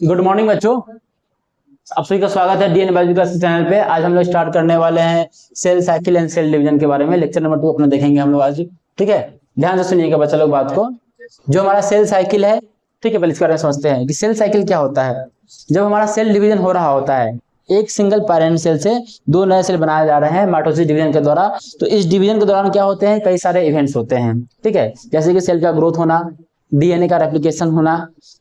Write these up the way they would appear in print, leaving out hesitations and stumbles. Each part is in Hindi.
गुड मॉर्निंग बच्चों। आप सभी का स्वागत है डीएनए बायोलॉजी क्लास चैनल पे। आज हम लोग स्टार्ट करने वाले हैं cell cycle and cell division के बारे में। लेक्चर नंबर 2 अपना देखेंगे हम लोग आज। ठीक है, ध्यान से सुनिएगा बच्चा लोग बात को। जो हमारा सेल साइकिल है, ठीक है, पहले इसके बारे में समझते हैं कि सेल साइकिल क्या होता है। जब हमारा सेल डिवीजन हो रहा होता है, एक सिंगल पैरेंट सेल से दो नए सेल बनाए जा रहे हैं माइटोसिस डिवीजन के द्वारा, तो इस डिवीजन के दौरान क्या होते हैं, कई सारे इवेंट्स होते हैं। ठीक है, जैसे कि सेल का ग्रोथ होना, डीएनए का रेप्लिकेशन होना,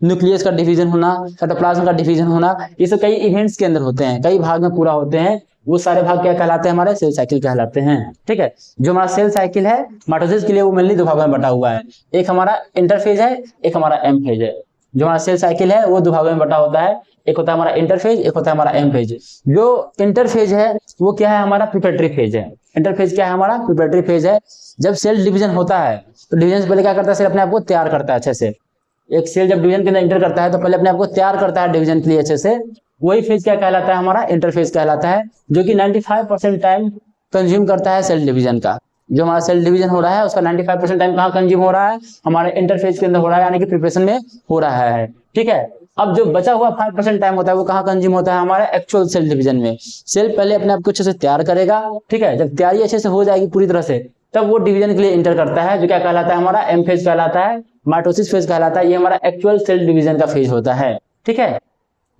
न्यूक्लियस का डिवीजन होना, साइटोप्लाज्म का डिवीजन होना, ये सब कई इवेंट्स के अंदर होते हैं, कई भाग में पूरा होते हैं। वो सारे भाग क्या कहलाते हैं, हमारे सेल साइकिल कहलाते हैं। ठीक है, जो हमारा सेल साइकिल है माइटोसिस के लिए वो मेनली दो भागों में बटा हुआ है। एक हमारा इंटरफेज है, एक हमारा एम फेज है। जो हमारा सेल साइकिल है वो दो भागों में बटा होता है, एक होता है हमारा इंटरफेज, एक होता है हमारा एम फेज। जो इंटरफेज है वो क्या है, हमारा प्रिपरेटरी फेज है। इंटरफेज क्या है, हमारा प्रिपरेटरी फेज है। जब सेल डिवीजन होता है तो डिवीजन से पहले क्या करता है, सेल अपने आप को तैयार करता है अच्छे से। एक सेल जब डिवीजन के अंदर एंटर करता है तो पहले अपने आप को तैयार करता है डिवीजन के लिए अच्छे से। वही फेज क्या कहलाता है, हमारा इंटरफेज कहलाता है, जो कि 95% टाइम कंज्यूम करता है सेल डिवीजन का। जो हमारा सेल डिवीजन हो रहा है उसका 95% टाइम कहाँ कंज्यूम हो रहा है, हमारे इंटरफेज के अंदर हो रहा है, यानी कि प्रिपरेशन में हो रहा है। ठीक है, अब जो बचा हुआ 5% टाइम होता है वो कहाँ कंज्यूम होता है, हमारे एक्चुअल सेल डिवीजन में। सेल पहले अपने आप को अच्छे से तैयार करेगा। ठीक है, जब तैयारी अच्छे से हो जाएगी पूरी तरह से, तब वो डिवीजन के लिए इंटर करता है, जो क्या कहलाता है, हमारा एम फेज कहलाता है, माइटोसिस फेज कहलाता है। ये हमारा एक्चुअल सेल डिवीजन का फेज होता है। ठीक है,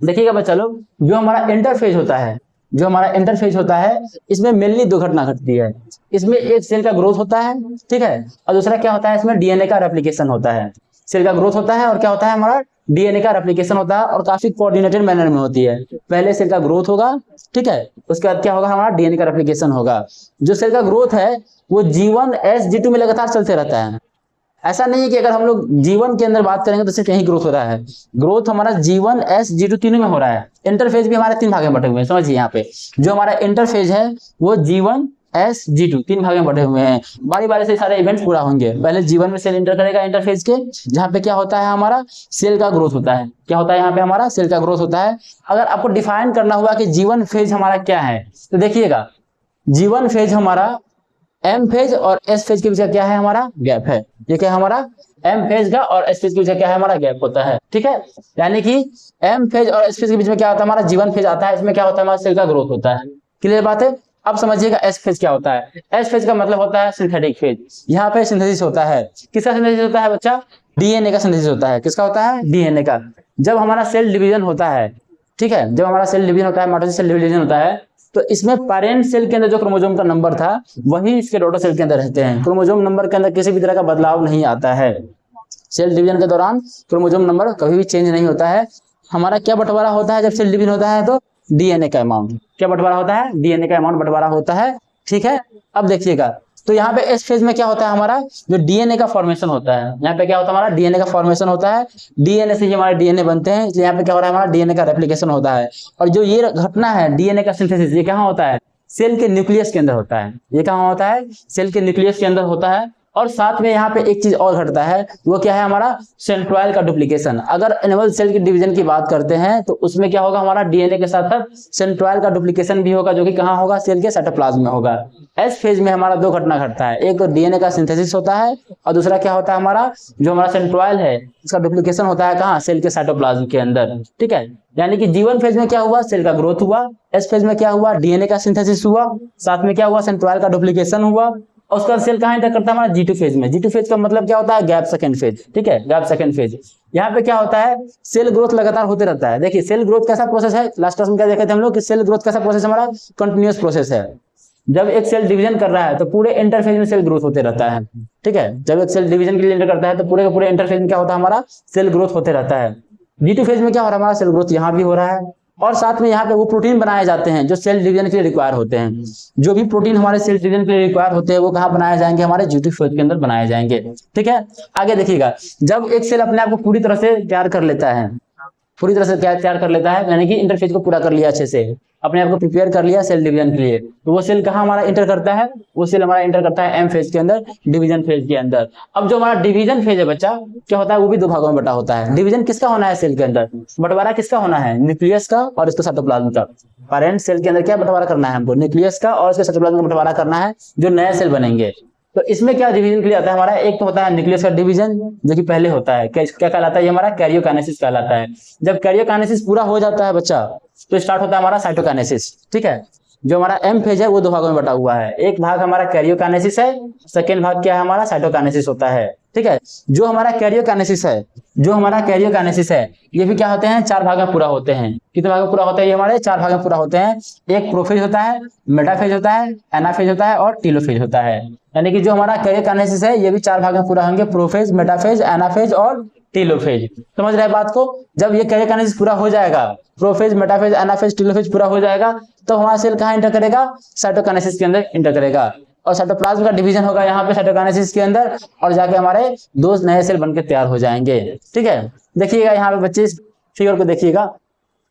देखिएगा बच्चा लोग, जो हमारा इंटरफेज होता है, जो हमारा इंटरफेज होता है, इसमें मेनली दो घटना घटती है। इसमें एक सेल का ग्रोथ होता है, ठीक है, और दूसरा क्या होता है, इसमें डीएनए का रेप्लिकेशन होता है। सेल का ग्रोथ होता है और क्या होता है, हमारा डीएनए का रेप्लिकेशन होता है, और काफी कोऑर्डिनेटेड मैनर में होती है। पहले सेल का ग्रोथ होगा, ठीक है, उसके बाद क्या होगा, हमारा डीएनए का रेप्लिकेशन होगा। जो सेल का ग्रोथ है वो G1 S G2 में लगातार चलते रहता है। ऐसा नहीं है कि अगर हम लोग जीवन के अंदर बात करेंगे तो सिर्फ यही ग्रोथ हो रहा है। ग्रोथ हमारा G1 S G2 तीनों में हो रहा है। इंटरफेज भी हमारे तीन भाग में बटे हुए हैं, समझिए यहाँ पे। जो हमारा इंटरफेज है वो G1 S G2 तीन भाग में बटे हुए हैं। बारी बारी से सारे इवेंट्स पूरा होंगे। पहले G1 में सेल इंटर करेगा इंटरफेज के, जहाँ पे क्या होता है, हमारा सेल का ग्रोथ होता है। क्या होता है यहाँ पे, हमारा सेल का ग्रोथ होता है। अगर आपको डिफाइन करना हुआ कि G1 फेज हमारा क्या है, तो देखिएगा, G1 फेज हमारा एम फेज और एस फेज के बीच क्या है, हमारा गैप है। ये क्या है, हमारा एम फेज का और एस फेज के बीच क्या है, हमारा गैप होता है। ठीक है, यानी कि एम फेज और एस फेज के बीच में क्या होता है, हमारा जीवन फेज आता है। इसमें क्या होता है, हमारा सेल का ग्रोथ होता है। क्लियर बात है। अब समझिएगा एस फेज क्या होता है। एस फेज का मतलब होता है सिंथेटिक फेज। यहाँ पे सिंथेसिस होता है। किसका सिंथेसिस होता है बच्चा, डीएनए का सिंथेसिस होता है। किसका होता है, डीएनए का। जब हमारा सेल डिवीजन होता है, ठीक है, जब हमारा सेल डिवीजन होता है, माइटोसिस सेल डिवीजन होता है, तो इसमें पेरेंट सेल के अंदर जो क्रोमोसोम का नंबर था वही इसके डॉटर सेल के अंदर रहते हैं। क्रोमोसोम नंबर के अंदर किसी भी तरह का बदलाव नहीं आता है। सेल डिवीजन के दौरान क्रोमोसोम नंबर कभी भी चेंज नहीं होता है। हमारा क्या बंटवारा होता है जब सेल डिवीजन होता है, तो डीएनए का अमाउंट। क्या बंटवारा होता है, डीएनए का अमाउंट बंटवारा होता है। ठीक है, अब देखिएगा, तो यहाँ पे इस फेज में क्या होता है, हमारा जो डीएनए का फॉर्मेशन होता है। यहाँ पे क्या होता है, हमारा डीएनए का फॉर्मेशन होता है। डीएनए से ही हमारे डीएनए बनते हैं, इसलिए यहाँ पे क्या हो रहा है, हमारा डीएनए का रेप्लिकेशन होता है। और जो ये घटना है डीएनए का सिंथेसिस, ये कहाँ होता है, सेल के न्यूक्लियस के अंदर होता है। ये कहाँ होता है, सेल के न्यूक्लियस के अंदर होता है। और साथ में यहाँ पे एक चीज और घटता है, वो क्या है, हमारा सेंट्रोइड का डुप्लीकेशन। अगर एनिमल सेल की डिवीजन की बात करते हैं तो उसमें क्या होगा, हमारा डीएनए के साथ साथ सेंट्रोइड का डुप्लीकेशन भी होगा, जो कि कहाँ होगा, सेल के साइटोप्लाज्म में होगा। एस फेज में हमारा दो घटना घटता है, एक तो डीएनए का सिंथेसिस होता है, और दूसरा क्या होता है, हमारा जो हमारा सेंट्रोइड है उसका डुप्लीकेशन होता है, कहाँ, सेल के साइटोप्लाज्म के अंदर। ठीक है, यानी कि जीवन फेज में क्या हुआ, सेल का ग्रोथ हुआ। एस फेज में क्या हुआ, डीएनए का सिंथेसिस हुआ, साथ में क्या हुआ, सेंट्रोइड का डुप्लीकेशन हुआ। और उसका सेल कहाँ इंटर करता है, हमारा G2 फेज में। G2 फेज का मतलब क्या होता है, गैप सेकंड फेज। ठीक है, गैप सेकंड फेज। यहाँ पे क्या होता है, सेल ग्रोथ लगातार होते रहता है। देखिए सेल ग्रोथ कैसा प्रोसेस है, लास्ट क्लास में क्या देखे थे हम लोग कि सेल ग्रोथ कैसा प्रोसेस हमारा कंटिन्यूअस प्रोसेस है। जब एक सेल डिवीजन कर रहा है तो पूरे इंटरफेज में सेल ग्रोथ होते रहता है। ठीक है, जब एक सेल डिवीजन के लिए इंटर करता है तो पूरे के पूरे इंटरफेज में क्या होता है, हमारा सेल ग्रोथ होते रहता है। G2 फेज में क्या हो रहा है, हमारा सेल ग्रोथ यहाँ भी हो रहा है। और साथ में यहाँ पे वो प्रोटीन बनाए जाते हैं जो सेल डिवीजन के लिए रिक्वायर होते हैं। जो भी प्रोटीन हमारे सेल डिवीजन के लिए रिक्वायर होते हैं वो कहाँ बनाए जाएंगे, हमारे G2 फेज के अंदर बनाए जाएंगे। ठीक है, आगे देखिएगा, जब एक सेल अपने आप को पूरी तरह से तैयार कर लेता है, पूरी तरह से तैयार कर लेता है, यानी कि इंटरफेज को पूरा कर लिया, अच्छे से अपने आप को प्रिपेयर कर लिया सेल डिवीजन के लिए, तो वो सेल कहाँ हमारा इंटर करता है, वो सेल हमारा इंटर करता है एम फेज के अंदर, डिवीजन फेज के अंदर। अब जो हमारा डिवीजन फेज है बच्चा, क्या होता है, वो भी दो भागों में बटा होता है। डिवीजन किसका होना है, सेल के अंदर बंटवारा किसका होना है, न्यूक्लियस का और इसका साइटोप्लाज्म का। पेरेंट सेल के अंदर क्या बंटवारा करना है हमको, न्यूक्लियस का और इसके साइटोप्लाज्म का बंटवारा करना है, जो नए सेल बनेंगे। तो इसमें क्या डिवीजन के लिए आता है हमारा, एक तो होता है न्यूक्लियस का डिवीजन जो कि पहले होता है, क्या कहलाता है ये हमारा कैरियोकाइनेसिस कहलाता है। जब कैरियोकाइनेसिस पूरा हो जाता है बच्चा तो स्टार्ट होता है हमारा साइटोकाइनेसिस। ठीक है, जो हमारा एम फेज है वो दो भागों में बटा हुआ है, एक भाग हमारा कैरियोकाइनेसिस है, सेकेंड भाग क्या है हमारा साइटोकाइनेसिस होता है। ठीक है, जो हमारा कैरियोकाइनेसिस है, जो हमारा कैरियोकाइनेसिस है ये भी क्या होते हैं, चार भाग में पूरा होते हैं। कितने भाग में पूरा होता है ये हमारे, चार भाग में पूरा होते हैं। एक प्रोफेज होता है, मेटाफेज होता है, एनाफेज होता है और टीलोफेज होता है। यानी कि जो हमारा कैरियोकाइनेसिस है ये भी चार भाग में पूरा होंगे, प्रोफेज, मेटाफेज, एनाफेज और टीलोफेज। समझ रहे हैं बात को। जब ये कैरियोकाइनेसिस पूरा हो जाएगा, प्रोफेज, मेटाफेज, एनाफेज, टीलोफेज पूरा हो जाएगा, तो हमारा सेल कहाँ इंटर करेगा, साइटोकाइनेसिस के अंदर इंटर करेगा। और साइटोप्लाज्म का डिवीजन होगा यहाँ पे साइटोकाइनेसिस के अंदर, और जाके हमारे दो नए सेल बनकर तैयार हो जाएंगे। ठीक है, देखिएगा यहाँ पे बच्चे फिगर को देखिएगा,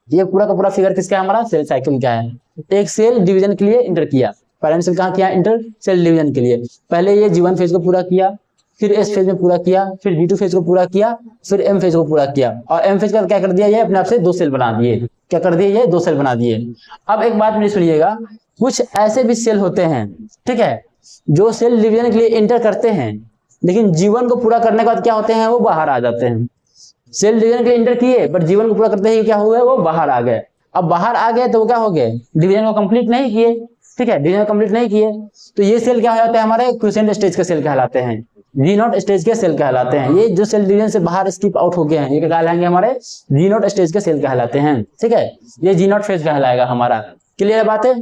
ये पूरा का पूरा फिगर किसका है हमारा, सेल साइकिल का है। एक सेल डिवीजन के लिए इंटर किया, पहले सेल कहाँ किया, इंटर सेल डिवीजन के लिए। पहले ये G1 फेज को पूरा किया, फिर एस फेज में पूरा किया, फिर G2 फेज को पूरा किया, फिर एम फेज को पूरा किया, और एम फेज का क्या कर दिया, ये अपने आप से दो सेल बना दिए। क्या कर दिए, ये दो सेल बना दिए। अब एक बात मेरी सुनिएगा, कुछ ऐसे भी सेल होते हैं, ठीक है, जो सेल डिवीजन के लिए इंटर करते हैं, लेकिन G1 को पूरा करने के बाद क्या होते हैं, वो बाहर आ जाते हैं। सेल डिवीजन के लिए इंटर किए बट G1 को पूरा करते ही क्या हुए, वो बाहर आ गए। अब बाहर आ गए तो वो क्या हो गए, डिवीजन को कंप्लीट नहीं किए। ठीक है, डिवीजन कंप्लीट नहीं किए, तो ये सेल क्या हो जाते हैं हमारे, क्विसेंट स्टेज के सेल कहलाते हैं, G0 स्टेज के सेल कहलाते हैं। ये जो सेल डिवीजन से बाहर स्किप आउट हो गए हैं, ये क्या कहलाएंगे हमारे, G0 स्टेज के सेल कहलाते हैं। ठीक है, ये G0 फेज कहलाएगा हमारा। क्लियर बात है।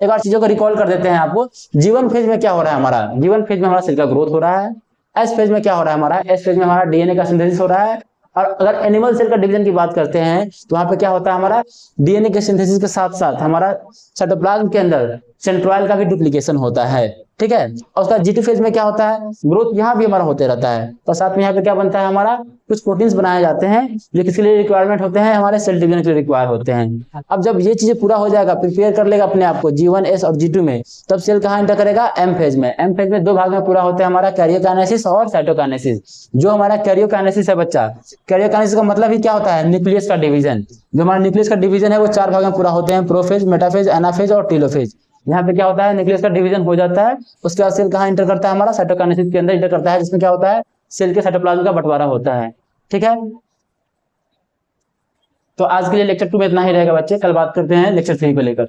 एक बार चीजों को रिकॉल कर देते हैं आपको। G1 फेज में क्या हो रहा है हमारा, G1 फेज में हमारा सेल का ग्रोथ हो रहा है। एस फेज में क्या हो रहा है हमारा, एस फेज में हमारा डीएनए का सिंथेसिस हो रहा है। और अगर एनिमल सेल का डिवीजन की बात करते हैं तो वहां पे क्या होता है हमारा, डीएनए के सिंथेसिस के साथ साथ हमारा साइटोप्लाज्म के अंदर सेंट्रोइड का भी डुप्लीकेशन होता है। ठीक है, और उसका G2 फेज में क्या होता है, ग्रोथ यहाँ भी हमारा होते रहता है, और साथ में यहाँ पे क्या बनता है हमारा, कुछ प्रोटीन्स बनाए जाते हैं जो किसके लिए रिक्वायरमेंट होते हैं, हमारे सेल डिवीजन के लिए रिक्वायर होते हैं। अब जब ये चीजें पूरा हो जाएगा, प्रिपेयर कर लेगा अपने आप को G1, S और G2 में, तब सेल कहाँ इंटर करेगा, एम फेज में। एम फेज में दो भाग में पूरा होता है हमारा, कैरियोकाइनेसिस और साइटोकाइनेसिस। जो हमारा कैरियोकाइनेसिस है बच्चा, कैरियोकाइनेसिस का मतलब ही क्या होता है, न्यूक्लियस का डिवीजन। जो हमारा न्यूक्लियस का डिवीजन है वो चार भाग में पूरा होते हैं, प्रोफेज, मेटाफेज, एनाफेज और टीलोफेज। यहाँ पे क्या होता है, न्यूक्लियस का डिवीजन हो जाता है, उसके बाद सेल कहाँ इंटर करता है हमारा, साइटोकाइनेसिस के अंदर इंटर करता है, जिसमें क्या होता है, सेल के साइटोप्लाज्म का बंटवारा होता है। ठीक है, तो आज के लिए लेक्चर 2 में इतना ही रहेगा बच्चे, कल बात करते हैं लेक्चर 3 को लेकर।